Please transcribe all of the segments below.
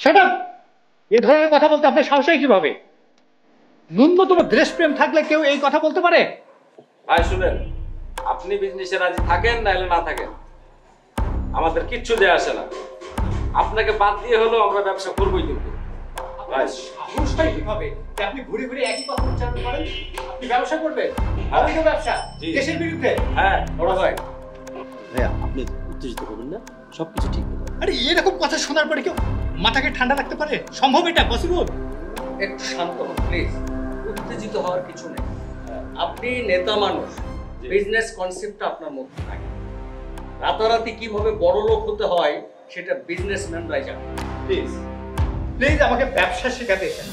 Shut up! এই ধরনের কথা বলতে আপনার সাহস হয় কিভাবে? ন্যূনতম দেশপ্রেম থাকলে কেউ এই কথা বলতে পারে? ভাই শুনেন, আপনি বিজনেসে রাজি থাকেন নাহলে না থাকেন, আমাদের কিচ্ছু দেয়া আসে না। আপনাকে বাদ দিয়ে হলেও আমরা ব্যবসা করবোই। কিন্তু ভাই সাহস হয় কিভাবে যে আপনি ঘুরে ঘুরে একই কথা উচ্চারণ করেন? আপনি ব্যবসা করবেন, অবৈধ ব্যবসা, দেশের বিরুদ্ধে? হ্যাঁ বড় ভাই। ভাইয়া আপনি উত্তেজিত হবেন না, সবকিছু ঠিক হবে। আরে এরকম কথা শোনার পরে কেউ মাথাকে ঠান্ডা রাখতে পারে? সম্ভব এটা? পসিবল? একটু শান্ত হন প্লিজ, উত্তেজিত হওয়ার কিছু নেই। আপনি নেতা মানুষ, বিজনেস কনসেপ্টটা আপনার মধ্যে থাকে। রাতারাতি কিভাবে বড় লোক হতে হয় সেটা বিজনেসম্যানরাই জানে। প্লিজ প্লিজ আমাকে ব্যবসা শেখাতে এসেন।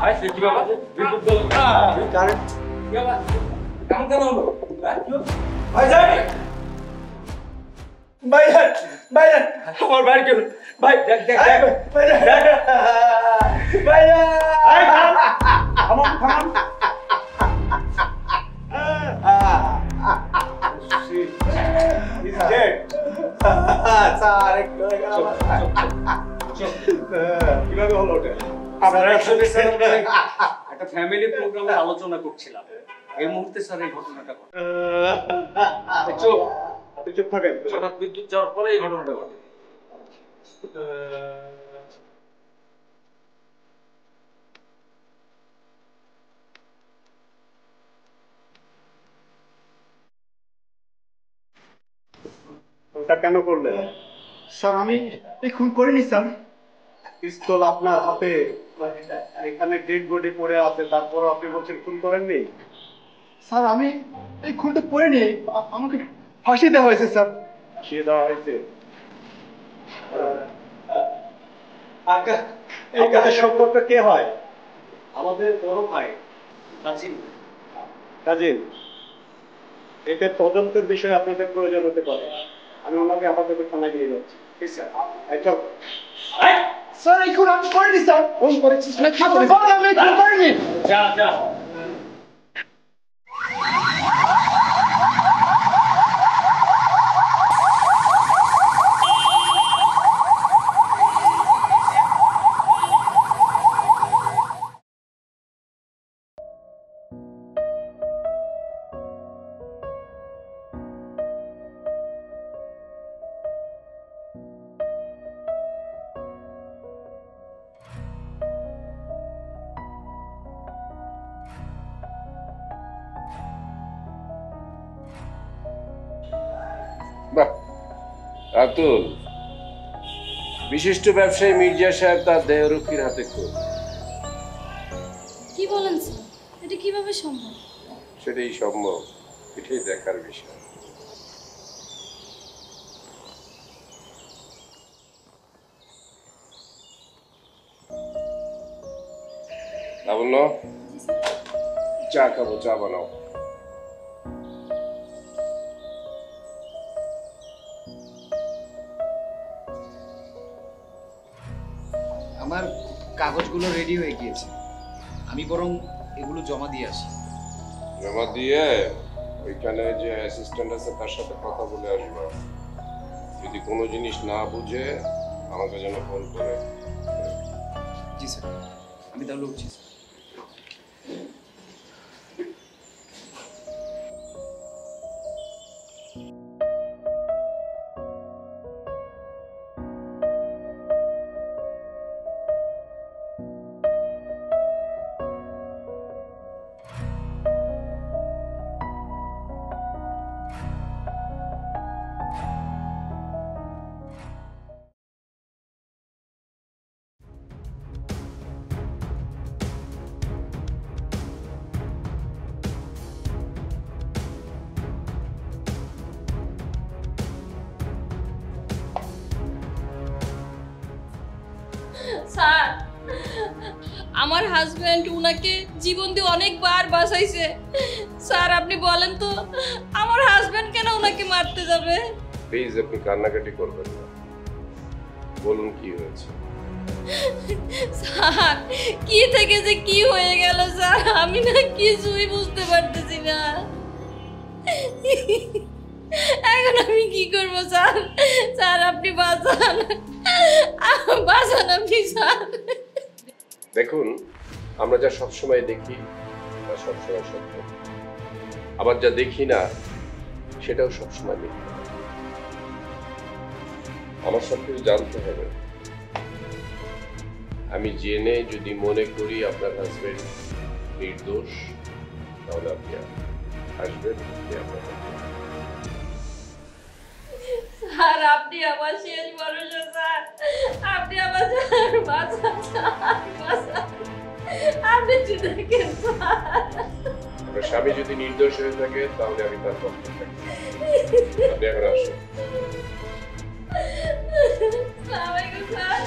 ভাই সে কি বাবা? বিদ্যুৎ গেল। কারেন্ট কি বাবা? কেমন কেন হলো? ভাই যাই। ভাইজান ভাইজান আমার বাড়ি গেল। ভাই দেখ দেখ দেখ ভাইজান থামান থামান। কিভাবে হলো ওটা? আমরা actually স্যার একটা ফ্যামিলি প্রোগ্রামে আলোচনা করছিলাম, এই মুহূর্তে স্যার এই ঘটনাটা ঘটে। চুপ থাকেন। হঠাৎ বিদ্যুৎ যাওয়ার পরে এই ঘটনাটা ঘটে। ওটা কেন করলেন? স্যার আমি এই খুন করিনি স্যার। পিস্তল আপনার হাতে, এখানে ডেড বডি পড়ে আছে, তারপর আপনি বলছেন খুন করেননি? স্যার আমি এই খুনটা করিনি, আমাকে ফাঁসি দেওয়া হয়েছে স্যার। দিয়ে দেওয়া হয়েছে। এই আপনাদের সম্পর্ক কে হয়? আমাদের বড় ভাই কাজী কাজিন। এতে তদন্তের বিষয়ে আপনাদের প্রয়োজন হতে পারে, আমি ওনাকে আপাতত থানায় নিয়ে যাচ্ছি। ঠিক স্যার। চল। স্যার এই খুন আমি করিনি স্যার। ফোন করেছিস না? আমি এই খুন করিনি। যা যা। বাহ আতুল, বিশিষ্ট ব্যবসায়ী মির্জা সাহেব তার দেহরক্ষীর হাতে খুন। কি বলেন স্যার, এটা কিভাবে সম্ভব? সেটাই সম্ভব, এটাই দেখার বিষয়। লাবণ্য, চা খাবো, চা বানাও। আমার কাগজগুলো রেডি হয়ে গিয়েছে, আমি বরং এগুলো জমা দিয়ে আসি। জমা দিয়ে ওইখানে যে অ্যাসিস্ট্যান্ট আছে তার সাথে কথা বলে আসবো। যদি কোনো জিনিস না বুঝে আমাকে যেন ফোন করে। জি স্যার, আমি তাহলে উঠছি স্যার। স্যার আমার হাজবেন্ড উনাকে জীবন দিয়ে অনেকবার বাঁচাইছে। স্যার আপনি বলেন তো আমার হাজবেন্ড কেন উনাকে মারতে যাবে? প্লিজ আপনি কান্নাকাটি করবেন না, বলুন কি হয়েছে। স্যার কি থেকে যে কি হয়ে গেল স্যার, আমি না কিছুই বুঝতে পারতেছি না। এখন আমি কি করব স্যার? স্যার আপনি বাঁচান, বাঁচান আপনি স্যার। দেখুন, আমরা যা সবসময় দেখি তা সবসময় সত্য, আবার যা দেখি না সেটাও সবসময় দেখি। আমার সব কিছু জানতে হবে। আমি জেনে যদি মনে করি আপনার হাজবেন্ড নির্দোষ, তাহলে আপনি আসবেন। স্যার আপনি আমার শেষ ভরসা স্যার, আপনি আমার স্যার বাঁচান, বাঁচান, আপনি যদি দেখেন স্যার। আপনার স্বামী যদি নির্দোষ হয়ে থাকে তাহলে আমি তার পক্ষে থাকি। আপনি এখন আসুন। আসসালামু স্যার।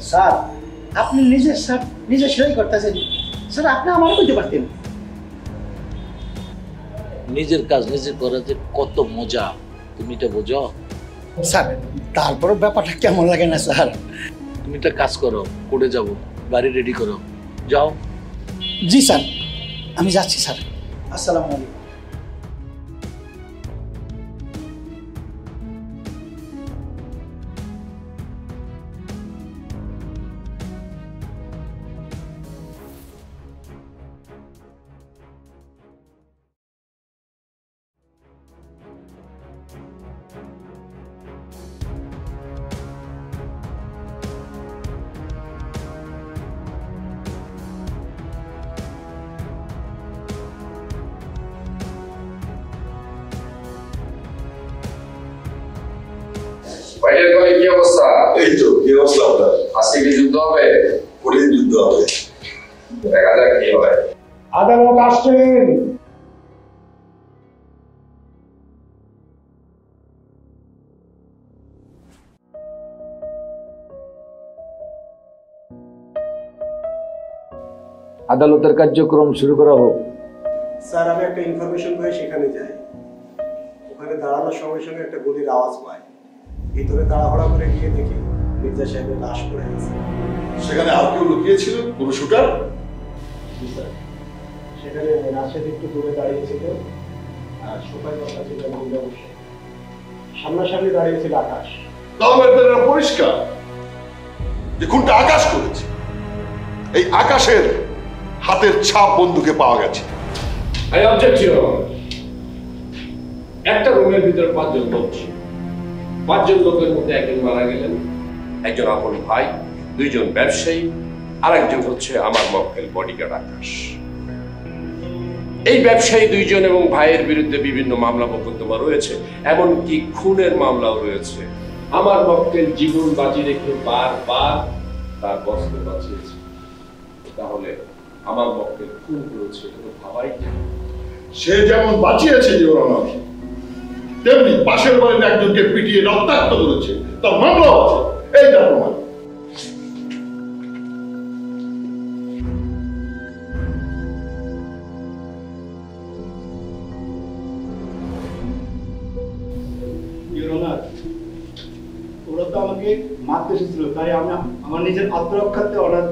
স্যার আপনি নিজের স্যার নিজে সেটাই করতেছেন স্যার, আপনি আমার করতে পারতেন। নিজের কাজ নিজে করা যে কত মজা, তুমি এটা বোঝো? স্যার তারপরও ব্যাপারটা কেমন লাগে না স্যার? তুমি একটা কাজ করো, করে যাবো, বাড়ি রেডি করো, যাও। জি স্যার, আমি যাচ্ছি স্যার। আসসালামু আলাইকুম। বাইরের ঘরে কি অবস্থা? এই তো কি অবস্থা আপনার? আজকে কি যুদ্ধ হবে? কঠিন যুদ্ধ হবে। দেখা যাক কি হয়। আদালত আসছেন। আদালতের কার্যক্রম শুরু করা হোক। স্যার আমি একটা ইনফরমেশন পেয়ে সেখানে যাই। ওখানে দাঁড়ানোর সঙ্গে সঙ্গে একটা গুলির আওয়াজ পাই। ভিতরে তাড়াহুড়া করে গিয়ে দেখি মির্জা সাহেবের লাশ পড়ে আছে। সেখানে আর কেউ লুকিয়েছিল? কোনো শুটার? সেখানে রাশেদ একটু দূরে দাঁড়িয়েছিল আর সোফায় বসা ছিল মহিলা বসে। সামনাসামনি দাঁড়িয়েছিল আকাশ। তাহলে এটা পরিষ্কার যে খুনটা আকাশ করেছে। এই আকাশের হাতের ছাপ বন্দুকে পাওয়া গেছে। I object your honour. একটা রুমের ভিতরে 5 জন লোক ছিল। 5 জন লোকের মধ্যে একজন মারা গেলেন, একজন আপন ভাই, 2 জন ব্যবসায়ী, আর একজন হচ্ছে আমার মক্কেল বডিগার্ড আকাশ। এই ব্যবসায়ী 2 জন এবং ভাইয়ের বিরুদ্ধে বিভিন্ন মামলা মোকদ্দমা রয়েছে, এমনকি খুনের মামলাও রয়েছে। আমার মক্কেল জীবন বাজি রেখে বারবার তার বসকে বাঁচিয়েছে। তাহলে আমার মক্কেল খুন করেছে এটা ভাবাই যায়। সে যেমন বাঁচিয়েছে জীবনানন্দ, তেমনি পাশের বাড়ির একজনকে পিটিয়ে রক্তাক্ত করেছে, তার মামলাও আছে। এই তার প্রমাণ। ওরা তো আমাকে মারতে এসেছিল, তাই আমি আমার নিজের আত্মরক্ষার্থে অনার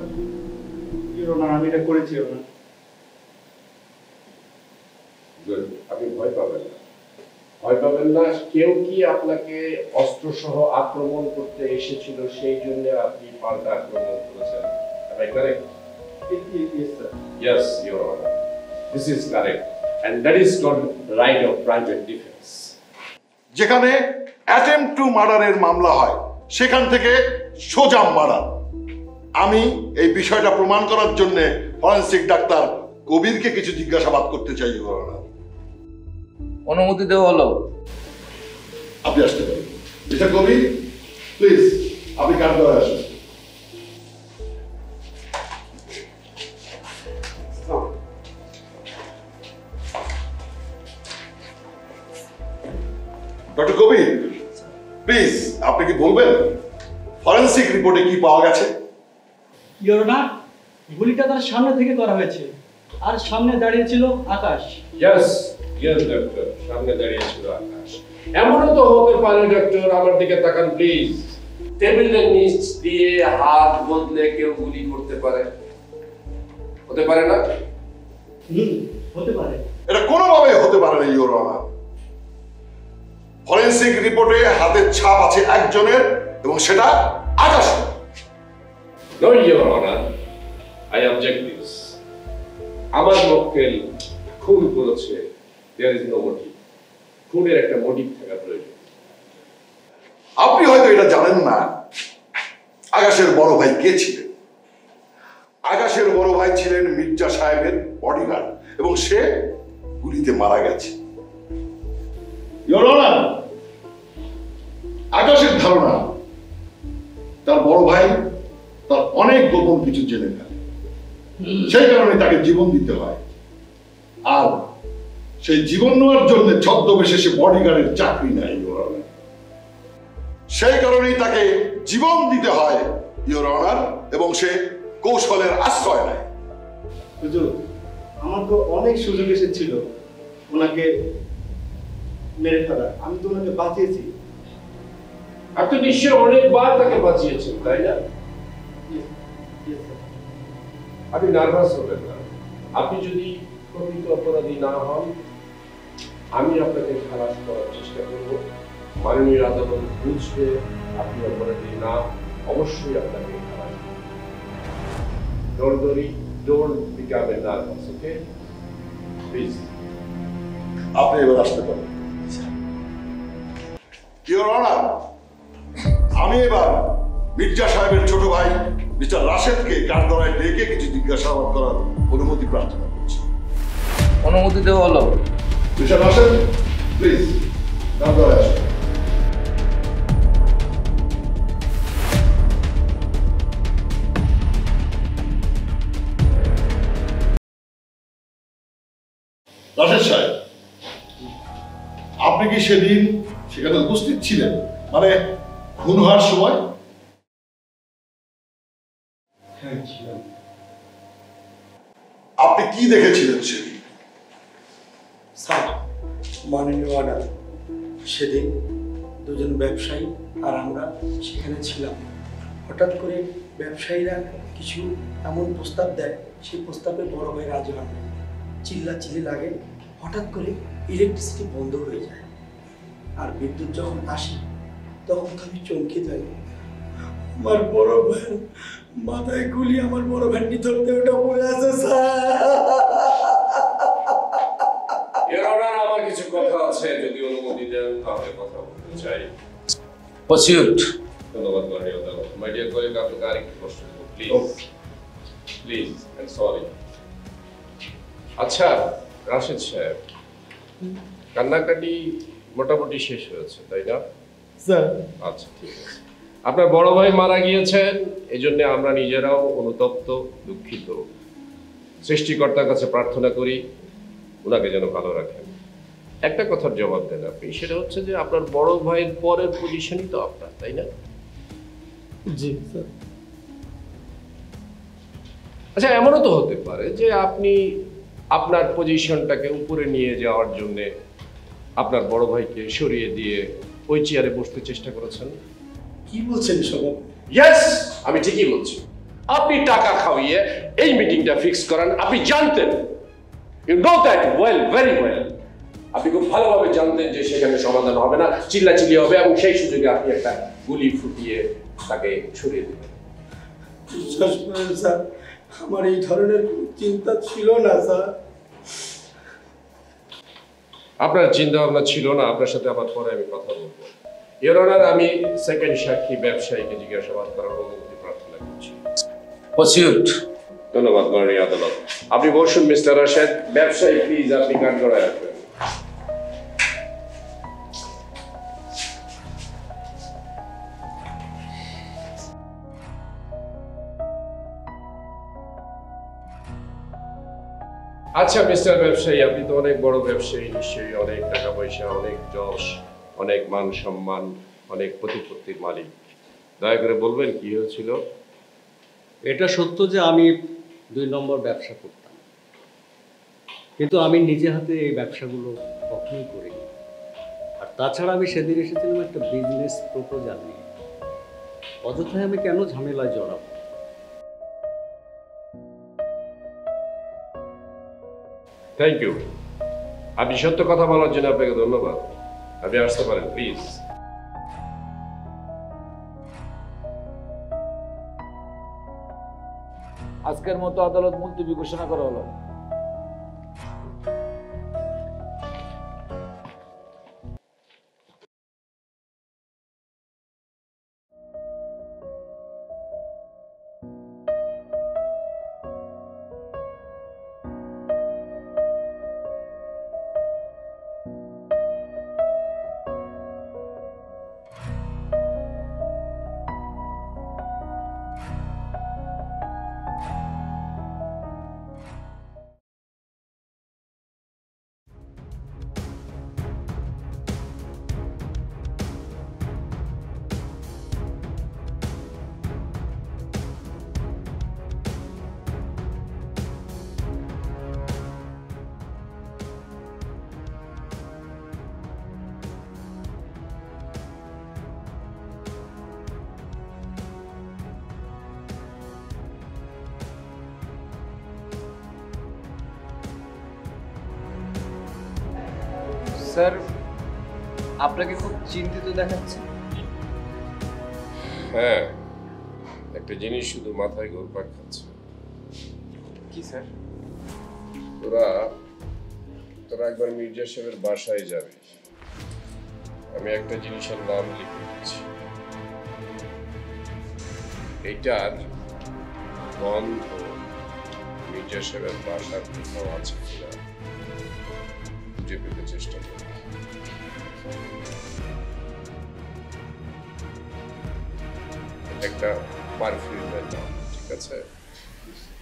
আমি এটা করেছি। আপনি ভয় পাবেন না, ভয় পাবেন না। কেউ কি আপনাকে অস্ত্র সহ আক্রমণ করতে এসেছিল সেই জন্য আপনি পাল্টা আক্রমণ করেছেন? Am I correct? Yes, sir. Yes, Your Honor. This is correct, and that is called right of private defense. যেখানে অ্যাটেম্প টু মার্ডারের মামলা হয় সেখান থেকে সোজা মার্ডার। আমি এই বিষয়টা প্রমাণ করার জন্য ফরেনসিক ডাক্তার কবিরকে কিছু জিজ্ঞাসাবাদ করতে চাই। অনুমতি দেওয়া হলো। আপনি আসতে পারেন। মিস্টার কবির, প্লিজ আপনি কাঠগড়ায় আসুন। ডক্টর কবির, প্লিজ আপনি কি বলবেন ফরেনসিক রিপোর্টে কি পাওয়া গেছে? ইওর অনার, গুলিটা তার সামনে থেকে করা হয়েছে আর সামনে দাঁড়িয়ে ছিল আকাশ। ইয়েস ইয়েস ডক্টর, সামনে দাঁড়িয়ে ছিল আকাশ। এমনও তো হতে পারে ডক্টর, আমার দিকে তাকান প্লিজ, টেবিলের নিচ দিয়ে হাত বদলে কেউ গুলি করতে পারে, হতে পারে না? হতে পারে। এটা কোনোভাবে হতে পারে না ইওর অনার। ফরেনসিক রিপোর্টে হাতের ছাপ আছে একজনের এবং সেটা Akash. No your honour, I object this. আমার মক্কেল খুন করেছে, দেয়ার ইজ নো মোটিভ। খুনের একটা মোটিভ থাকা প্রয়োজন। আপনি হয়তো এটা জানেন না আকাশের বড় ভাই কে ছিলেন। আকাশের বড় ভাই ছিলেন মির্জা সাহেবের বডিগার্ড এবং সে গুলিতে মারা গেছে। ইওর অনার, আকাশের ধারণা তার বড় ভাই তার অনেক গোপন কিছু জেনে ফেলে, সেই কারণে তাকে জীবন দিতে হয়। আর সেই জীবন নেওয়ার জন্য ছদ্মবেশে সে বডিগার্ডের চাকরি নেয় ইওর অনার। সেই কারণেই তাকে জীবন দিতে হয় ইওর অনার, এবং সে কৌশলের আশ্রয় নেয়। হুজুর, আমার তো অনেক সুযোগ এসেছিল ওনাকে মেরে ফেলার, আমি তো ওনাকে বাঁচিয়েছি। আপনি নিশ্চয় অনেকবার তাকে বাঁচিয়েছেন, তাই না? আপনি নার্ভাস হবেন না। আপনি যদি প্রকৃত অপরাধী না হন, আমি আপনাকে খালাস করার চেষ্টা করব। মাননীয় আদালত বুঝবে আপনি অপরাধী না, অবশ্যই আপনাকে খালাস করব। Don't worry, don't become a nervous, okay? Please আপনি এবার আসতে পারেন। ইওর অনার, আমি এবার মির্জা সাহেবের ছোট ভাই মিস্টার রাশেদকে কাঠগড়ায় ডেকে কিছু জিজ্ঞাসাবাদ করার অনুমতি প্রার্থনা করছি। অনুমতি দেওয়া হলো। মিস্টার রাশেদ, প্লিজ কাঠগড়ায় আসুন। রাশেদ সাহেব, আপনি কি সেদিন সেখানে উপস্থিত ছিলেন, মানে খুন হওয়ার সময়? হ্যাঁ, ছিলাম। আপনি কি দেখেছিলেন সেদিন? স্যার, মাননীয় অর্ডার, সেদিন দুজন ব্যবসায়ী আর আমরা সেখানে ছিলাম। হঠাৎ করে ব্যবসায়ীরা কিছু এমন প্রস্তাব দেয়, সেই প্রস্তাবে বড় ভাই রাজি হন। চিল্লাচিল্লি লাগে, হঠাৎ করে ইলেকট্রিসিটি বন্ধ হয়ে যায়। আর বিদ্যুৎ যখন আসে তখন তো আমি চমকে যাই। আমার বড় ভাই মাথায় গুলি, আমার বড় ভাই নিথর দেহটা পড়ে আছে স্যার। আমার কিছু কথা আছে, যদি অনুমতি দেন তাহলে কথা বলতে চাই। প্রসিউট। ধন্যবাদ মাননীয় আদালত। মাই ডিয়ার কলিগ, আপনাকে আরেকটু প্রশ্ন করব প্লিজ, প্লিজ এন্ড সরি। আচ্ছা রাশেদ সাহেব, কান্নাকাটি মোটামুটি শেষ হয়েছে, তাই না? স্যার। আচ্ছা ঠিক আছে। আপনার বড় ভাই মারা গিয়েছেন, এই জন্য আমরা নিজেরাও অনুতপ্ত, দুঃখিত। সৃষ্টিকর্তার কাছে প্রার্থনা করি ওনাকে যেন ভালো রাখেন। একটা কথার জবাব দেন আপনি, সেটা হচ্ছে যে আপনার বড় ভাইয়ের পরের পজিশনই তো আপনার, তাই না? জি স্যার। আচ্ছা এমনও তো হতে পারে যে আপনি আপনার পজিশনটাকে উপরে নিয়ে যাওয়ার জন্য আপনার বড় ভাইকে সরিয়ে দিয়ে ওই চেয়ারে বসতে চেষ্টা করেছেন। কি বলছেন সব? ইয়েস, আমি ঠিকই বলছি। আপনি টাকা খাওয়িয়ে এই মিটিংটা ফিক্স করান, আপনি জানতেন, you know that well, very well. আপনি খুব ভালোভাবে জানতেন যে সেখানে সমাধান হবে না, চিল্লাচিল্লি হবে, এবং সেই সুযোগে আপনি একটা গুলি ফুটিয়ে তাকে সরিয়ে দেবেন। বিশ্বাস করেন স্যার, আমার এই ধরনের চিন্তা ছিল না স্যার। আপনার চিন্তা ভাবনা ছিল না, আপনার সাথে আবার পরে আমি কথা বলবো। ইওর অনার, আমি সেকেন্ড সাক্ষী ব্যবসায়ীকে জিজ্ঞাসাবাদ করার অনুমতি প্রার্থনা করছি। প্রসিউট। ধন্যবাদ মাননীয় আদালত। আপনি বসুন মিস্টার রাশেদ। ব্যবসায়ী প্লিজ আপনি কাঠগড়ায় আসবেন। আচ্ছা মিস্টার ব্যবসায়ী, আপনি তো অনেক বড় ব্যবসায়ী, নিশ্চয়ই অনেক টাকা পয়সা, অনেক যশ, অনেক মান সম্মান, অনেক প্রতিপত্তির মালিক। দয়া করে বলবেন কি হয়েছিল? এটা সত্য যে আমি 2 নম্বর ব্যবসা করতাম, কিন্তু আমি নিজে হাতে এই ব্যবসাগুলো কখনোই করিনি। আর তাছাড়া আমি সেদিন এসেছিলাম একটা বিজনেস প্রপোজাল নিয়ে। অযথায় আমি কেন ঝামেলায় জড়াবো? Thank you. আপনি সত্য কথা বলার জন্য আপনাকে ধন্যবাদ। আপনি আসতে পারেন প্লিজ। আজকের মতো আদালত মুলতবি ঘোষণা করা হলো। স্যার, আপনাকে খুব চিন্তিত দেখাচ্ছে। হ্যাঁ, একটা জিনিস শুধু মাথায় ঘুরপাক খাচ্ছে। কি স্যার? তোরা একবার মির্জা সাহেবের বাসায় যাবে। আমি একটা জিনিসের নাম লিখে দিচ্ছি। এইটার গন্ধ মির্জা সাহেবের বাসার কোথাও আছে কিনা খুঁজে পেতে চেষ্টা করবে। একটা পারফিউমের নাম, ঠিক আছে?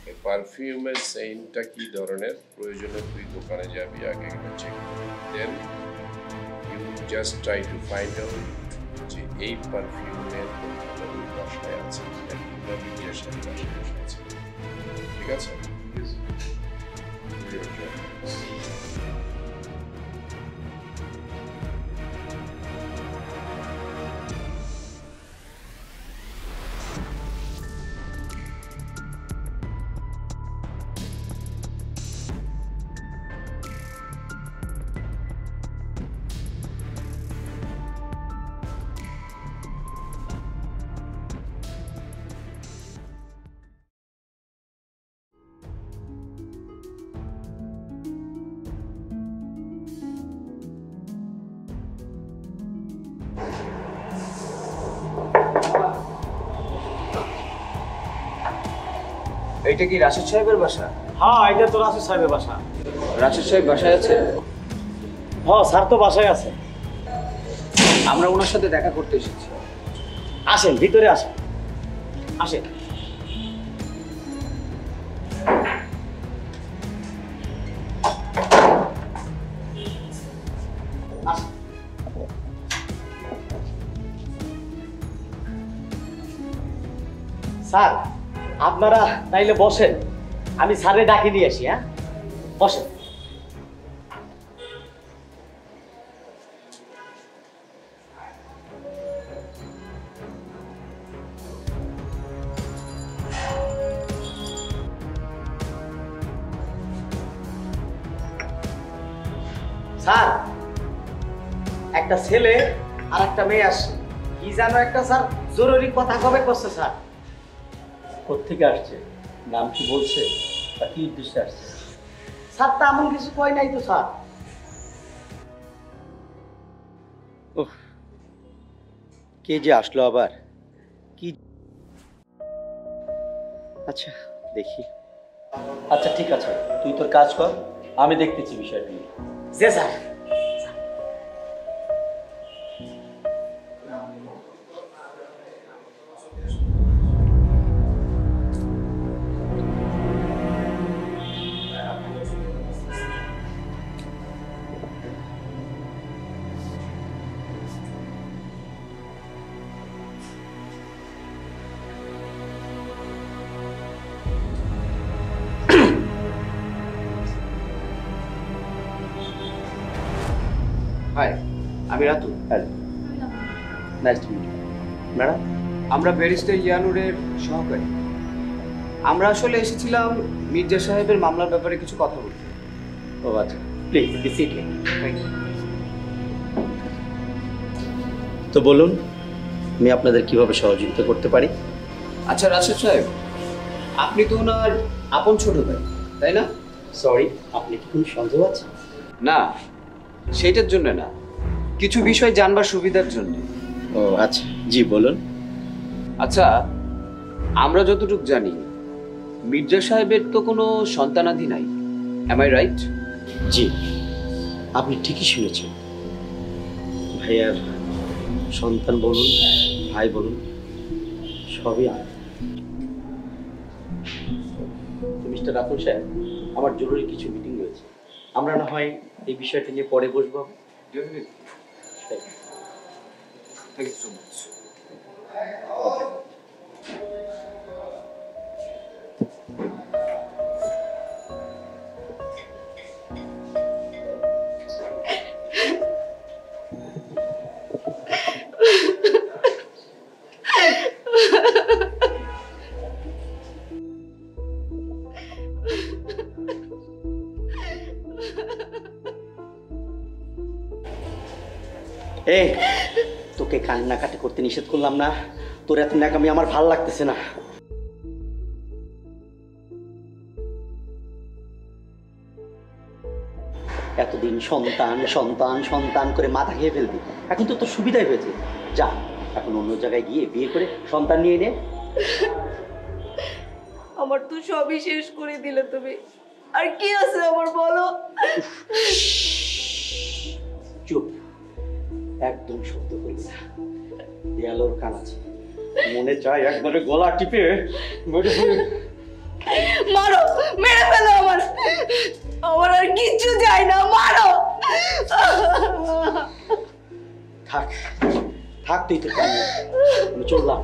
এই পারফিউমের সেন্টটা কি ধরনের, প্রয়োজনে তুই দোকানে যাবি, আগে একটা চেক করবি, then you just try to find out যে এই পারফিউমের বাসায় আছে কিংবা মিডিয়ার সাথে বাসায় আছে, ঠিক আছে? এইটা কি রাশেদ সাহেবের বাসা? হ্যাঁ, এটা তো রাশেদ সাহেবের বাসা। রাশেদ সাহেব বাসায় আছে? হ্যাঁ স্যার, তো বাসায় আছে। আমরা ওনার সাথে দেখা করতে এসেছি। আসেন, ভিতরে আসেন, আসেন। স্যার, আপনারা তাইলে বসেন, আমি স্যারে ডাকি দিয়ে আসি। হ্যাঁ, বসেন। স্যার, একটা ছেলে আর একটা মেয়ে আসছে। কি জানো একটা স্যার জরুরি কথা কবে করছে। স্যার, কোত্থেকে আসছে, নাম কি বলছে, বা কি উদ্দেশ্যে আসছে? স্যার তা এমন কিছু কয় নাই তো স্যার। কে যে আসলো আবার, কি? আচ্ছা দেখি। আচ্ছা ঠিক আছে, তুই তোর কাজ কর, আমি দেখতেছি বিষয়টা নিয়ে। জি স্যার। হাই, আমি Ratul. Hello, nice to meet you. Madam, আমরা ব্যারিস্টার ইয়ানুরের সহকারী। আমরা আসলে এসেছিলাম মির্জা সাহেবের মামলার ব্যাপারে কিছু কথা বলতে। ও আচ্ছা, please be seated. Thank you. তো বলুন, আমি আপনাদের কিভাবে সহযোগিতা করতে পারি? আচ্ছা রাশেদ সাহেব, আপনি তো ওনার আপন ছোট ভাই, তাই না? সরি, আপনি কি কোনো সন্দেহ আছে? না, সেইটার জন্য না, কিছু বিষয় জানবার সুবিধার জন্য। ও আচ্ছা, জি বলুন। আচ্ছা, আমরা যতটুকু জানি মির্জা সাহেবের তো কোনো সন্তানাদি নাই, এম আই রাইট? জি, আপনি ঠিকই শুনেছেন। ভাইয়ার সন্তান বলুন, ভাই বলুন, সবই আমার। মিস্টার রাতুল সাহেব, আমার জরুরি কিছু মিটিং রয়েছে, আমরা না হয় এই বিষয়টা নিয়ে পরে বসবো। Thank you so much. এই, তোকে কান্নাকাটি করতে নিষেধ করলাম না? তোর এত ন্যাকামি আমার ভাল লাগতেছে না। এতদিন সন্তান সন্তান সন্তান করে মাথা খেয়ে ফেলবি, এখন তো তোর সুবিধাই হয়েছে। যা, এখন অন্য জায়গায় গিয়ে বিয়ে করে সন্তান নিয়ে নে। আমার তো সবই শেষ করে দিলে তুমি, আর কি আছে আমার বলো? চুপ, একদম শব্দ করবি না। দেয়ালোর কান আছে, মনে চায় একবারে গলা টিপে মেরে ফেলে। মারো, মেরে ফেলো আমার, আমার আর কিচ্ছু যায় না, মারো। থাক থাক, তুই তো কান, আমি চললাম।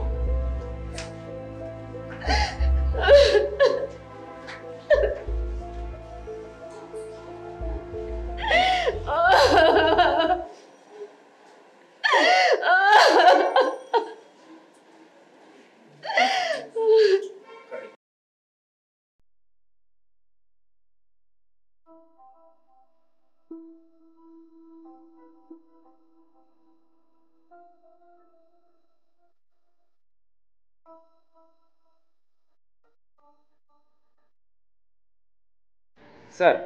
স্যার,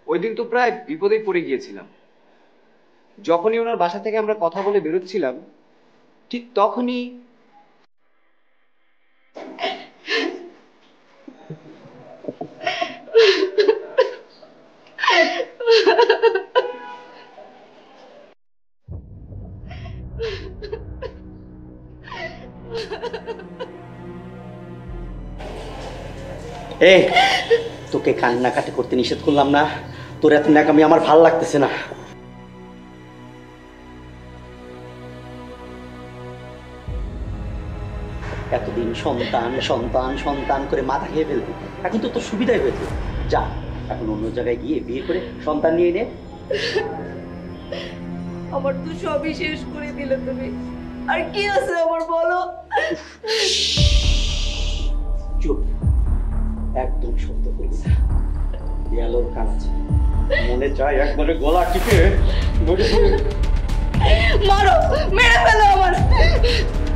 ওই দিন তো প্রায় বিপদেই পড়ে গিয়েছিলাম। যখনই ওনার বাসা থেকে আমরা কথা বলে বেরোচ্ছিলাম, ঠিক তখনই এই, তোকে কান্নাকাটি করতে নিষেধ করলাম না? তোর এত ন্যাকামি আমার ভাল লাগতেছে না। এতদিন সন্তান সন্তান সন্তান করে মাথা খেয়ে ফেলবি, এখন তো তোর সুবিধাই হয়েছে। যা, এখন অন্য জায়গায় গিয়ে বিয়ে করে সন্তান নিয়ে নে। আমার তো সবই শেষ করে দিলে তুমি, আর কি আছে আমার বলো? চুপ, একদম শব্দ করবি না। দেয়ালোর কান আছে, মনে চায় একবারে গলা টিপে মেরে ফেলে। মারো, মেরে ফেলো আমার,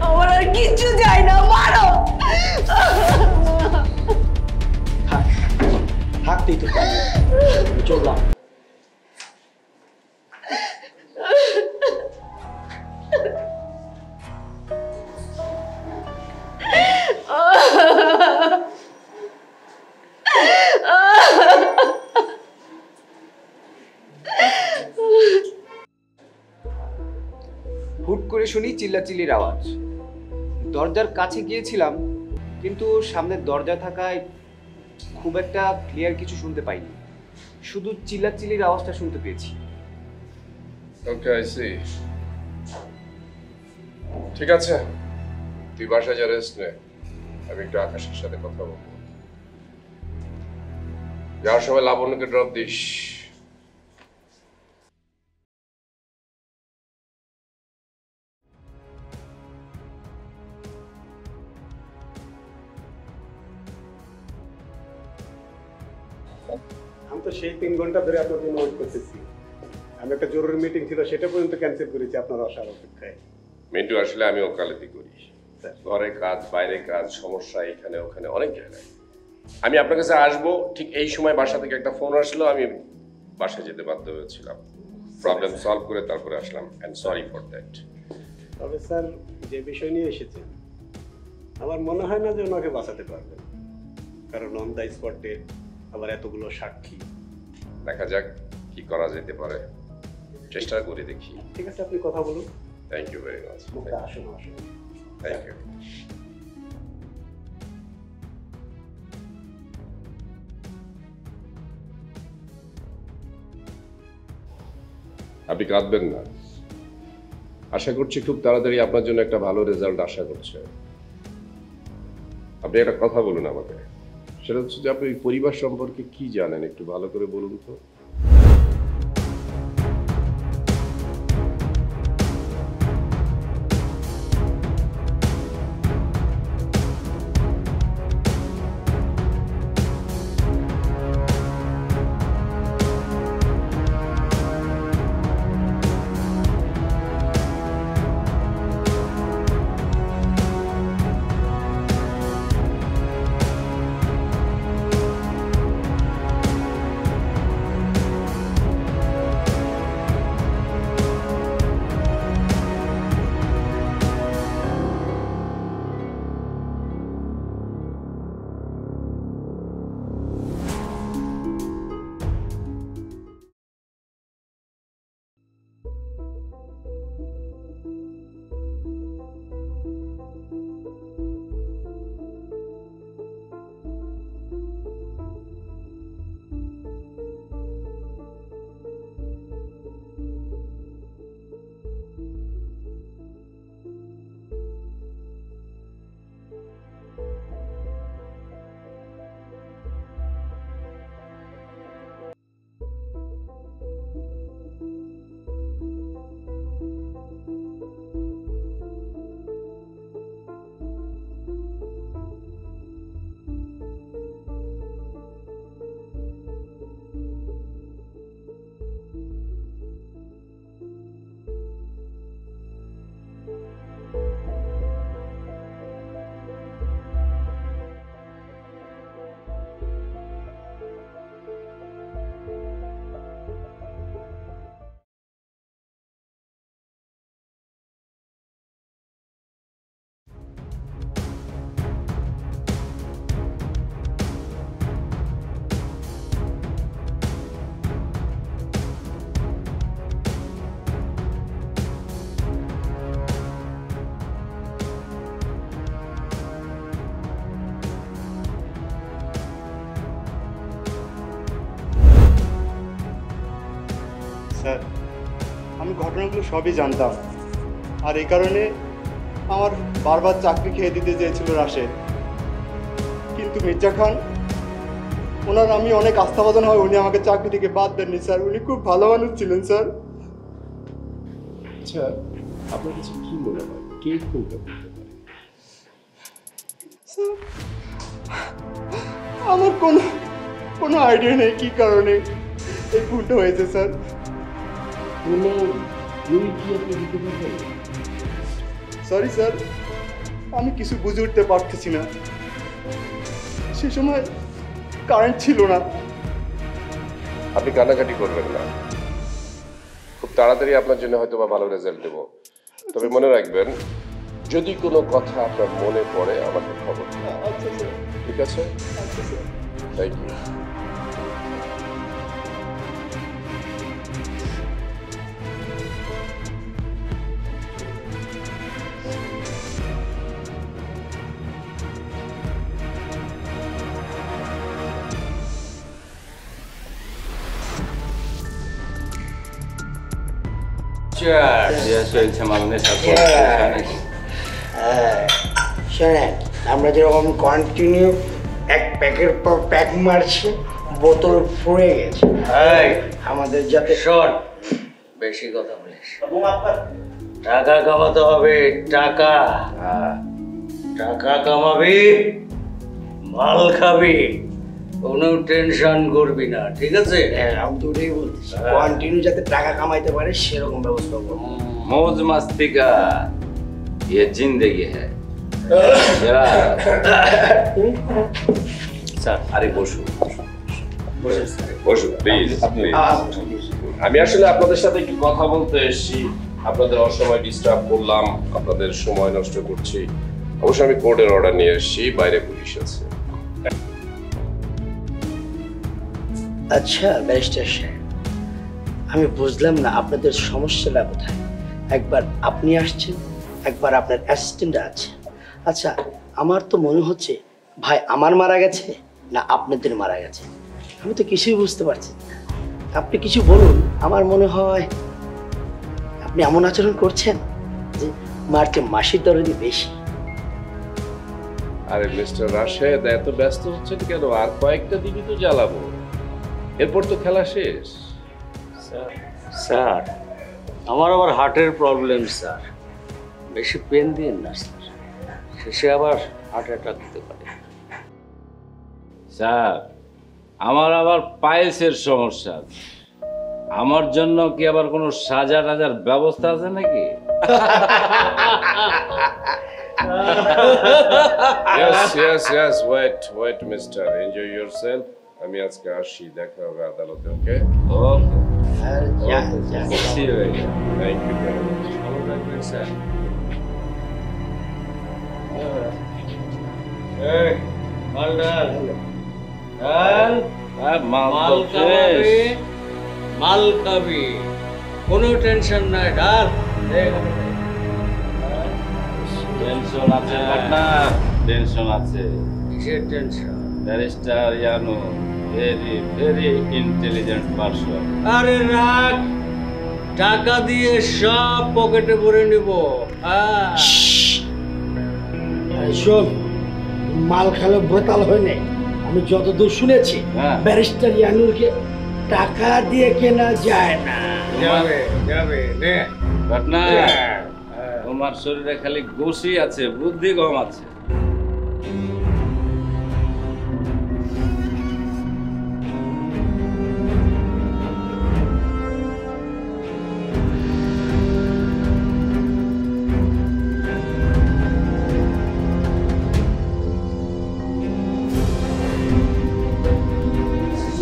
আমার আর কিচ্ছু যায় না, মারো। থাক থাক, তুই তো কান, আমি চললাম। হুট করে শুনি চিল্লাচিল্লির আওয়াজ। দরজার কাছে গিয়েছিলাম, কিন্তু সামনের দরজা থাকায় খুব একটা ক্লিয়ার কিছু শুনতে পাইনি, শুধু চিল্লাচিল্লির আওয়াজটা শুনতে পেয়েছি। ওকে, আই সি। ঠিক আছে, তুই বাসায় যা, রেস্ট নে। আমি একটু আকাশের সাথে কথা বলবো। যাওয়ার সময় লাবণ্যকে ড্রপ দিস। আমি তো সেই 3 ঘন্টা ধরে আপনার জন্য ওয়েট করতেছি। আমি একটা জরুরি মিটিং ছিল, সেটা পর্যন্ত ক্যান্সেল করেছি আপনার আসার অপেক্ষায়। মিন্টু, আসলে আমি ওকালতি করি, ঘরে কাজ, বাইরে কাজ, সমস্যা এখানে ওখানে অনেক জায়গায়। আমি আপনার কাছে আসবো, ঠিক এই সময় বাসা থেকে একটা ফোন আসলো, আমি বাসায় যেতে বাধ্য হয়েছিলাম। প্রবলেম সলভ করে তারপরে আসলাম, অ্যান্ড সরি ফর দ্যাট। তবে স্যার, যে বিষয় নিয়ে এসেছেন আমার মনে হয় না যে ওনাকে বাঁচাতে পারবেন, কারণ অন দ্য স্পট ডেট, আবার এতগুলো সাক্ষী। দেখা যাক কি করা যেতে পারে, চেষ্টা করে দেখি। ঠিক আছে, আপনি কথা বলুন। Thank you very much. আসুন আসুন। Thank you. আপনি কাঁদবেন না, আশা করছি খুব তাড়াতাড়ি আপনার জন্য একটা ভালো রেজাল্ট আশা করছে। আপনি একটা কথা বলুন আমাকে, সেটা হচ্ছে যে আপনি পরিবার সম্পর্কে কি জানেন, একটু ভালো করে বলুন তো। স্যার, আমি ঘটনাগুলো সবই জানতাম, আর এই কারণে আমার বারবার চাকরি খেয়ে দিতে চেয়েছিল রাশেদ, কিন্তু মির্জা খান, ওনার আমি অনেক আস্থাভাজন হয়, উনি আমাকে চাকরি থেকে বাদ দেননি স্যার। উনি খুব ভালো মানুষ ছিলেন স্যার। আচ্ছা, আপনার কাছে কি মনে হয় কে খুনটা করতে পারে? স্যার, আমার কোনো আইডিয়া নেই কি কারণে এই খুনটা হয়েছে স্যার। সরি স্যার, আমি কিছু বুঝে উঠতে পারতেছি না। সে সময় কারেন্ট ছিল না। আপনি কান্নাকাটি করবেন না, খুব তাড়াতাড়ি আপনার জন্য হয়তো বা ভালো রেজাল্ট দেবো। তবে মনে রাখবেন, যদি কোনো কথা আপনার মনে পড়ে আমাকে খবর দিন। আচ্ছা স্যার। ঠিক আছে? আচ্ছা স্যার। Thank you. শোনেন, আমরা যেরকম কন্টিনিউ এক প্যাকের পর প্যাক মারছি, বোতল ফুরে গেছে। আমাদের যাতে শোন, বেশি কথা বলিস। টাকা কামাতে হবে, টাকা। টাকা কামাবি, মাল খাবি, কোনো টেনশন করবি না, ঠিক আছে? হ্যাঁ, আমি তো ওটাই বলতেছি, কন্টিনিউ যাতে টাকা কামাইতে পারে সেরকম ব্যবস্থা করবো। मौज मस्ती का ये जिंदगी है স্যার আরে বসু বসুন প্লিজ। আমি আসলে আপনাদের সাথে একটু কথা বলতে এসেছি, আপনাদের অসময় ডিস্টার্ব করলাম, আপনাদের সময় নষ্ট করছি। অবশ্য আমি কোর্টের অর্ডার নিয়ে এসেছি, বাইরে পুলিশ আছে। আচ্ছা ব্যারিস্টার সাহেব, আমি বুঝলাম না আপনাদের সমস্যাটা কোথায়। একবার আপনি আসছেন, একবার আপনার অ্যাসিস্ট্যান্ট আছে। আচ্ছা, আমার তো মনে হচ্ছে ভাই আমার মারা গেছে না আপনাদের মারা গেছে, আমি তো কিছুই বুঝতে পারছি না। আপনি কিছু বলুন, আমার মনে হয় আপনি এমন আচরণ করছেন যে মারতে মাসির দরদি বেশি। আরে মিস্টার রাশেদ, এত ব্যস্ত হচ্ছেন কেন? আর কয়েকটা দিনই তো জ্বালাবো, এরপর তো খেলা শেষ। স্যার আমার আবার হার্টের প্রবলেম স্যার, বেশি পেন দিন না স্যার, শেষে আবার হার্ট অ্যাটাক হতে পারে। স্যার আমার আবার পাইলসের সমস্যা আছে, আমার জন্য কি আবার কোনো সাজা টাজার ব্যবস্থা আছে নাকি? Yes, wait, mister. Enjoy yourself. আমি আজকে আসি, দেখা হবে আদালতে, ওকে? See you again. Thank you very much. ভালো থাকবেন স্যার। এই মালদার মাল খাবি, মাল খাবি, কোনো টেনশন নাই। ডাল টেনশন আছে না? টেনশন আছে। কিসের tension? Barrister you know very very intelligent person. আরে রাখ, টাকা দিয়ে সব পকেটে ভরে নিব। শোন, মাল খেলে বোতাল হয় নাই। আমি যতদূর শুনেছি ব্যারিস্টার ইয়ানুরকে টাকা দিয়ে কেনা যায় না। যাবে নে ঘটনা, তোমার শরীরে খালি গোশি আছে, বুদ্ধি কম আছে।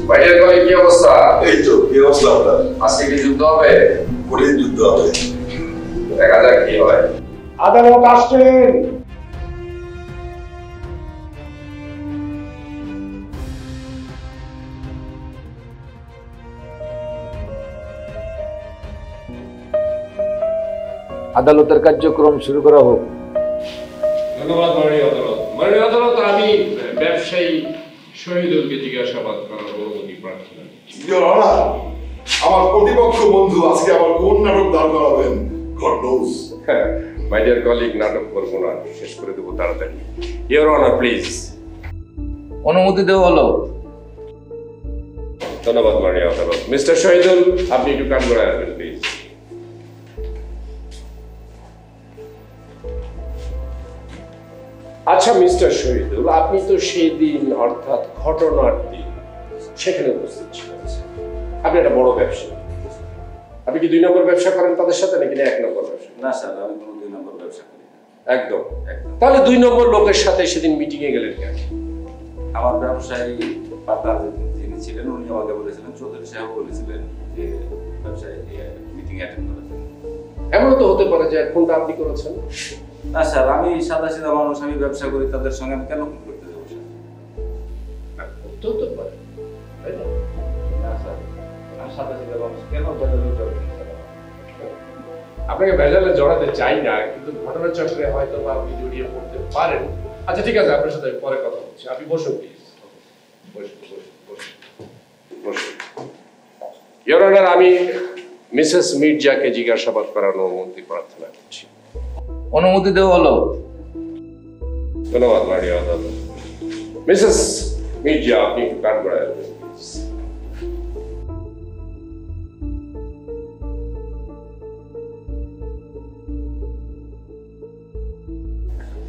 বাইরের ঘরে কি অবস্থা? এই তো কি অবস্থা আপনার? আজকে কি যুদ্ধ হবে? কঠিন যুদ্ধ হবে, দেখা যাক কি হয়। আদালত আসছেন। আদালতের কার্যক্রম শুরু করা হোক। ধন্যবাদ মাননীয় আদালত। মাননীয় আদালত, আমি ব্যবসায়ী শহীদুলকে জিজ্ঞাসাবাদ করার অনুমতি প্রার্থনা করছি। ইওর অনার, আমার প্রতিপক্ষ বন্ধু আজকে আবার কোন নাটক দাঁড় করাবেন? God nose. My dear colleague, নাটক করবো না, শেষ করে দেবো তাড়াতাড়ি। Your honour please. অনুমতি দেওয়া হলো। ধন্যবাদ মাননীয় আদালত। মিস্টার শহীদুল, আপনি একটু কান করে আসবেন প্লিজ। আচ্ছা মিস্টার শহীদুল, আপনি তো সেই দিন অর্থাৎ ঘটনার দিন সেখানে উপস্থিত ছিলেন। আপনি একটা বড় ব্যবসা, আপনি কি 2 নম্বর ব্যবসা করেন তাদের সাথে নাকি 1 নম্বর ব্যবসা? না স্যার, আমি কোনো 2 নম্বর ব্যবসা করি না। একদম। তাহলে 2 নম্বর লোকের সাথে সেদিন মিটিং এ গেলেন কেন? আমার ব্যবসায়ী পার্টনার যিনি ছিলেন উনি আমাকে বলেছিলেন, চৌধুরী সাহেব বলেছিলেন যে ব্যবসায়ী মিটিং অ্যাটেন্ড করার জন্য। এমনও তো হতে পারে যে ফোনটা আপনি করেছেন। না স্যার, আমি সাদা সিধা মানুষ, আমি ব্যবসা করি, তাদের সঙ্গে আমি কেন ফোন করতে যাবো স্যার? হতে পারে, তাই না? না স্যার, আমি সাদা সিধা মানুষ, কেন আপনাকে ভেজালে জড়াতে চাই না, কিন্তু ঘটনার চক্রে হয়তো বা আপনি জড়িয়ে পড়তে পারেন। আচ্ছা ঠিক আছে, আপনার সাথে পরে কথা হচ্ছে। আপনি বসুন প্লিজ। বসুন। ইওর অনার, আমি মিসেস মির্জাকে জিজ্ঞাসাবাদ করার অনুমতি প্রার্থনা করছি। অনুমতি দেওয়া হলো। ধন্যবাদ মাননীয় আদালত। মিসেস মির্জা, আপনি একটু কান করে আসবেন প্লিজ।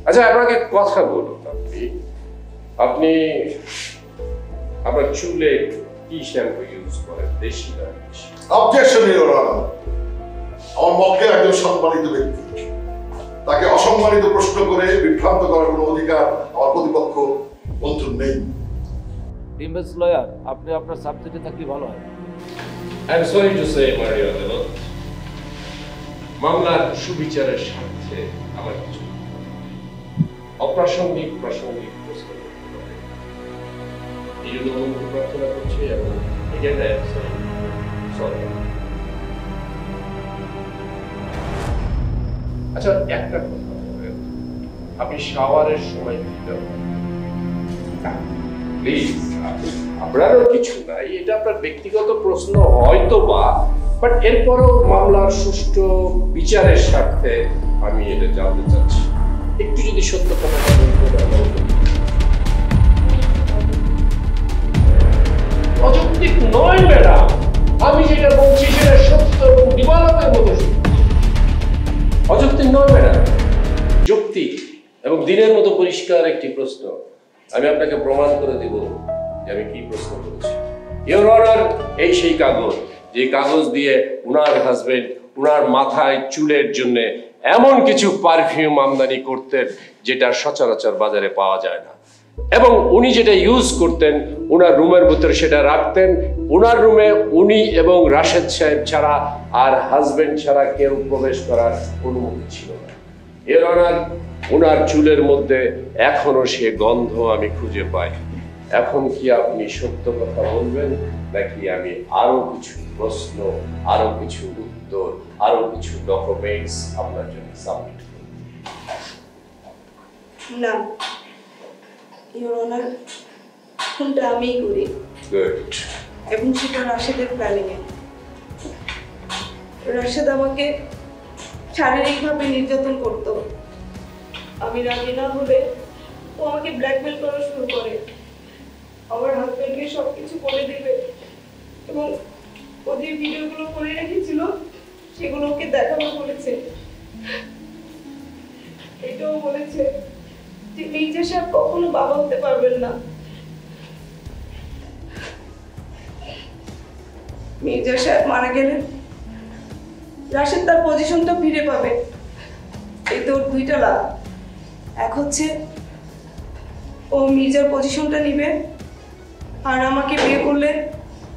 আচ্ছা আপনাকে কথা বলুন, আপনি আপনার চুলে কি শ্যাম্পু ইউজ করেন, দেশি না বিদেশি? Objection your honour. আমার মক্কেল একজন সম্মানিত ব্যক্তি, তাকে অসম্মানিত প্রশ্ন করে বিভ্রান্ত করার কোনো অধিকার আমার প্রতিপক্ষ বন্ধুর নেই। ডিফেন্স লয়ার, আপনি আপনার সাবজেক্টে থাকলে ভালো হয়। I am sorry to say মাননীয় আদালত, মামলার সুবিচারের স্বার্থে আমার কিছু অপ্রাসঙ্গিক প্রাসঙ্গিক প্রশ্ন করতে পারে, এই জন্য অনুমতি প্রার্থনা করছি এবং এগেন আই এম সরি। আচ্ছা, একটা কথা বলেন, আপনি শাওয়ারের সময় কি করেন? প্লিজ, আপনারও কিছু নাই, এটা আপনার ব্যক্তিগত প্রশ্ন হয়তো বা, বাট এরপরও মামলার সুষ্ঠু বিচারের স্বার্থে আমি এটা জানতে চাচ্ছি। একটু যদি সত্য কথাটা বলতে, অযৌক্তিক নয় ম্যাডাম, আমি যেটা বলছি সেটা সত্য এবং দিবালোকের মতো অযৌক্তিক নয় ম্যাডাম, যৌক্তিক এবং দিনের মতো পরিষ্কার একটি প্রশ্ন। আমি আপনাকে প্রমাণ করে দিব যে আমি কি প্রশ্ন করেছি। ইওর অনার, এই সেই কাগজ, যে কাগজ দিয়ে উনার হাজবেন্ড উনার মাথায় চুলের জন্য এমন কিছু পারফিউম আমদানি করতেন যেটা সচরাচর বাজারে পাওয়া যায় না, এবং উনি যেটা ইউজ করতেন উনার রুমের ভিতরে সেটা রাখতেন। উনার রুমে উনি এবং রাশেদ সাহেব ছাড়া আর হাজবেন্ড ছাড়া কেউ প্রবেশ করার অনুমতি ছিল না। এর অনার, উনার চুলের মধ্যে এখনো সে গন্ধ আমি খুঁজে পাই। এখন কি আপনি সত্য কথা বলবেন, নাকি আমি আরো কিছু প্রশ্ন, আরো কিছু উত্তর, আরো কিছু ডকুমেন্টস আপনার জন্য সাবমিট করব? না, ইওর অনার, ফোনটা আমিই করি। গুড। এবং সেটা রাশেদের প্ল্যানিংয়ে। রাশেদ আমাকে শারীরিকভাবে নির্যাতন করতো। আমি রাজি না হলে ও আমাকে ব্ল্যাকমেল করা শুরু করে। আমার হাজবেন্ডকে সবকিছু বলে দেবে এবং ও যে ভিডিওগুলো করে রেখেছিল সেগুলো ওকে দেখাবো বলেছে। এটাও বলেছে যে মির্জা সাহেব কখনো বাবা হতে পারবেন না। মির্জা সাহেব মারা গেলে রাশেদ তার পজিশনটা ফিরে পাবে। এই তো ওর দুইটা লাভ। এক হচ্ছে ও মির্জার পজিশনটা নিবে, আর আমাকে বিয়ে করলে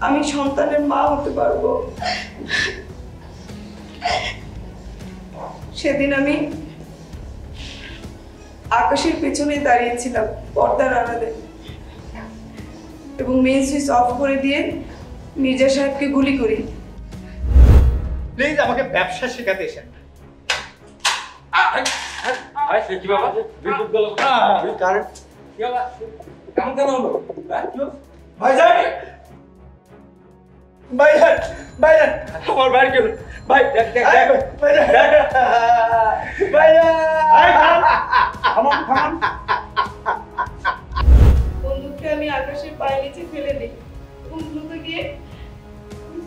আমি সন্তানের মা হতে পারবো। সেদিন আমি আকাশের পেছনে দাঁড়িয়েছিলাম পর্দার আড়ালে এবং মেইন সুইচ অফ করে দিয়ে মির্জা সাহেবকে গুলি করি। প্লিজ আমাকে ব্যবসা শেখাতে এসেন। কি বাবা, বিদ্যুৎ গেল কারেন্ট, কি বাবা কেমন কেন হলো? ভাইজান, ভাইজান, ভাইজান, আমার ভাই কেন ভাই, দেখ দেখ দেখ ভাইজান, ভাইজান, থামান থামান। বন্দুকটা আমি আকাশের পায়ের নিচে ফেলে দিই এবং দ্রুত গিয়ে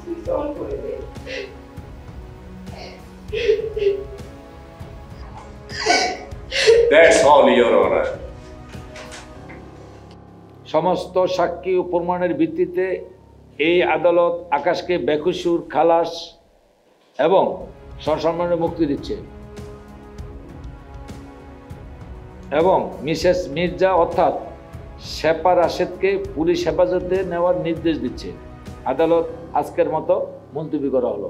সুইচ অন করে দিই। That's all, Your Honor. সমস্ত সাক্ষী ও প্রমাণের ভিত্তিতে এই আদালত আকাশকে বেকসুর খালাস এবং সসম্মানে মুক্তি দিচ্ছে এবং মিসেস মির্জা অর্থাৎ শেফা রাশেদকে পুলিশ হেফাজতে নেওয়ার নির্দেশ দিচ্ছে। আদালত আজকের মতো মুলতবি করা হলো।